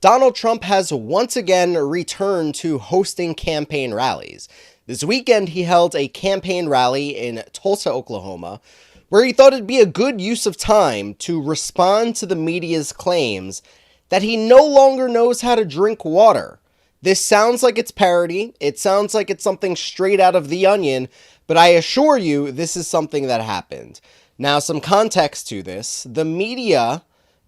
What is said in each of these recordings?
Donald Trump has once again returned to hosting campaign rallies. This weekend, he held a campaign rally in Tulsa, Oklahoma, where he thought it'd be a good use of time to respond to the media's claims that he no longer knows how to drink water. This sounds like it's parody. It sounds like it's something straight out of The Onion, but I assure you this is something that happened. Now, some context to this. The media,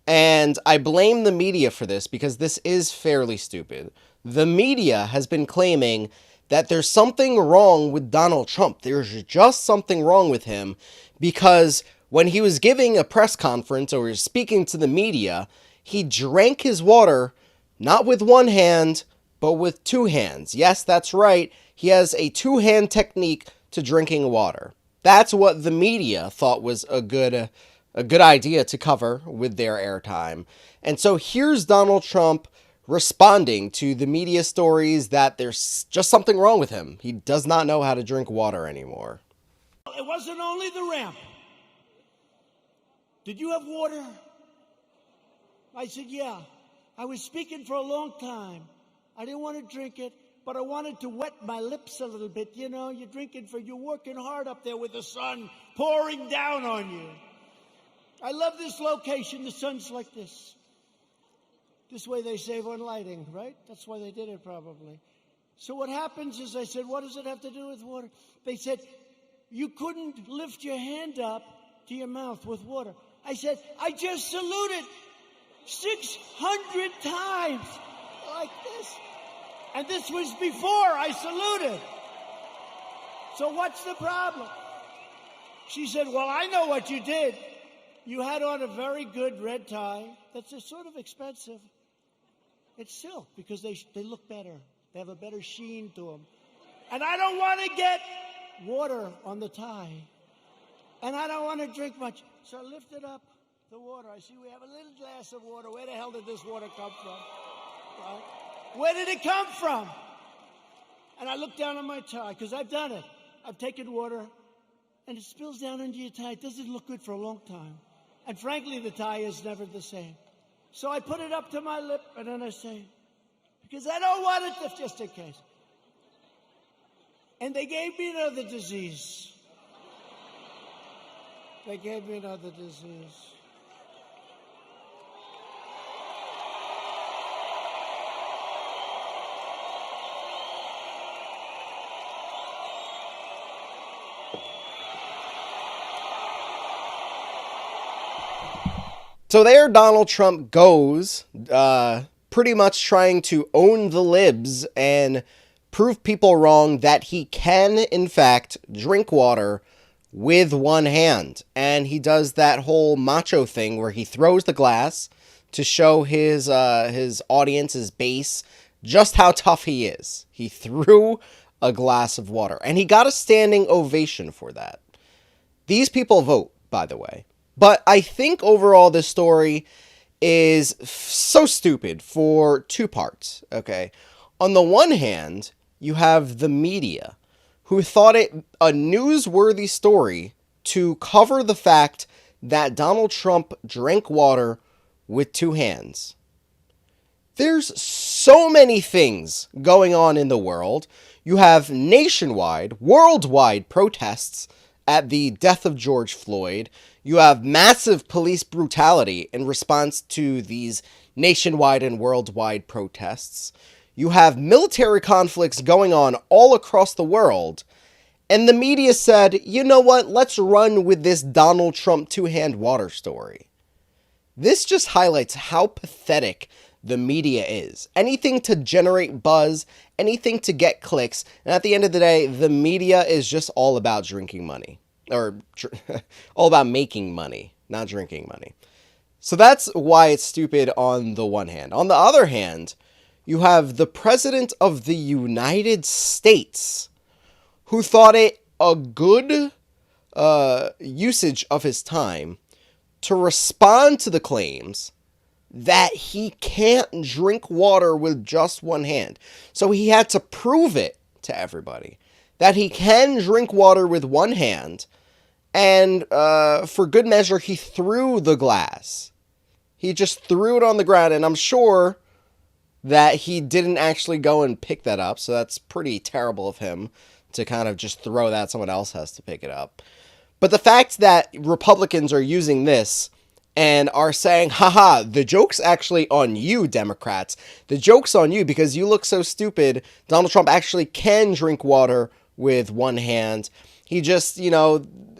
and I blame the media for this because this is fairly stupid. The media has been claiming that there's something wrong with Donald Trump. There's just something wrong with him because when he was giving a press conference or was speaking to the media, he drank his water not with one hand, but with two hands. Yes, that's right. He has a two-hand technique to drinking water. That's what the media thought was a good idea to cover with their airtime. And so here's Donald Trump responding to the media stories that there's just something wrong with him. He does not know how to drink water anymore. It wasn't only the ramp. Did you have water? I said, yeah. I was speaking for a long time. I didn't want to drink it, but I wanted to wet my lips a little bit. You know, you're working hard up there with the sun pouring down on you. I love this location. The sun's like this. This way they save on lighting, right? That's why they did it probably. So what happens is I said, what does it have to do with water? They said, you couldn't lift your hand up to your mouth with water. I said, I just saluted 600 times like this. And this was before I saluted. So what's the problem? She said, well, I know what you did. You had on a very good red tie. That's sort of expensive. It's silk because they look better. They have a better sheen to them. And I don't want to get water on the tie. And I don't want to drink much. So I lifted up the water. I see we have a little glass of water. Where the hell did this water come from? Right? Where did it come from? And I looked down on my tie because I've done it. I've taken water and it spills down into your tie. It doesn't look good for a long time. And frankly, the tie is never the same. So I put it up to my lip, and then I say, because I don't want it, just in case. And they gave me another disease. They gave me another disease. So there Donald Trump goes, pretty much trying to own the libs and prove people wrong that he can, in fact, drink water with one hand. And he does that whole macho thing where he throws the glass to show his audience, his base, just how tough he is. He threw a glass of water, and he got a standing ovation for that. These people vote, by the way. But I think overall this story is so stupid for two parts, okay? On the one hand, you have the media, who thought it a newsworthy story to cover the fact that Donald Trump drank water with two hands. There's so many things going on in the world. You have nationwide, worldwide protests at the death of George Floyd. You have massive police brutality in response to these nationwide and worldwide protests. You have military conflicts going on all across the world. And the media said, you know what, let's run with this Donald Trump two-hand water story. This just highlights how pathetic the media is. Anything to generate buzz, anything to get clicks, and at the end of the day, the media is just all about drinking money. Or all about making money, not drinking money. So that's why it's stupid on the one hand. On the other hand, you have the President of the United States who thought it a good usage of his time to respond to the claims that he can't drink water with just one hand. So he had to prove it to everybody that he can drink water with one hand. And for good measure, he threw the glass. He just threw it on the ground. And I'm sure that he didn't actually go and pick that up. So that's pretty terrible of him to kind of just throw that. Someone else has to pick it up. But the fact that Republicans are using this and are saying, haha, the joke's actually on you, Democrats. The joke's on you because you look so stupid. Donald Trump actually can drink water with one hand. He just,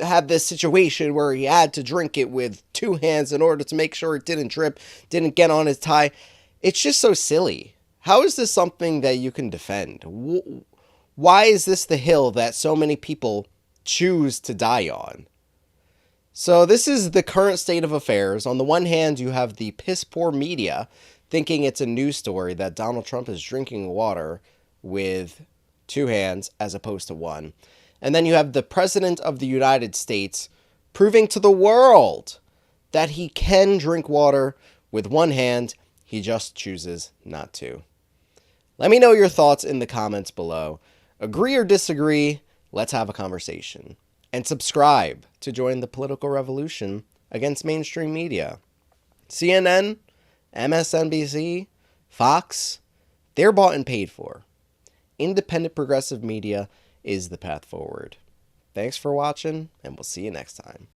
had this situation where he had to drink it with two hands in order to make sure it didn't drip, didn't get on his tie. It's just so silly. How is this something that you can defend? Why is this the hill that so many people choose to die on? So this is the current state of affairs. On the one hand, you have the piss poor media thinking it's a news story that Donald Trump is drinking water with two hands as opposed to one. And then you have the President of the United States proving to the world that he can drink water with one hand. He just chooses not to. Let me know your thoughts in the comments below. Agree or disagree? Let's have a conversation. And subscribe to join the political revolution against mainstream media. CNN, MSNBC, Fox, they're bought and paid for. Independent progressive media is the path forward. Thanks for watching, and we'll see you next time.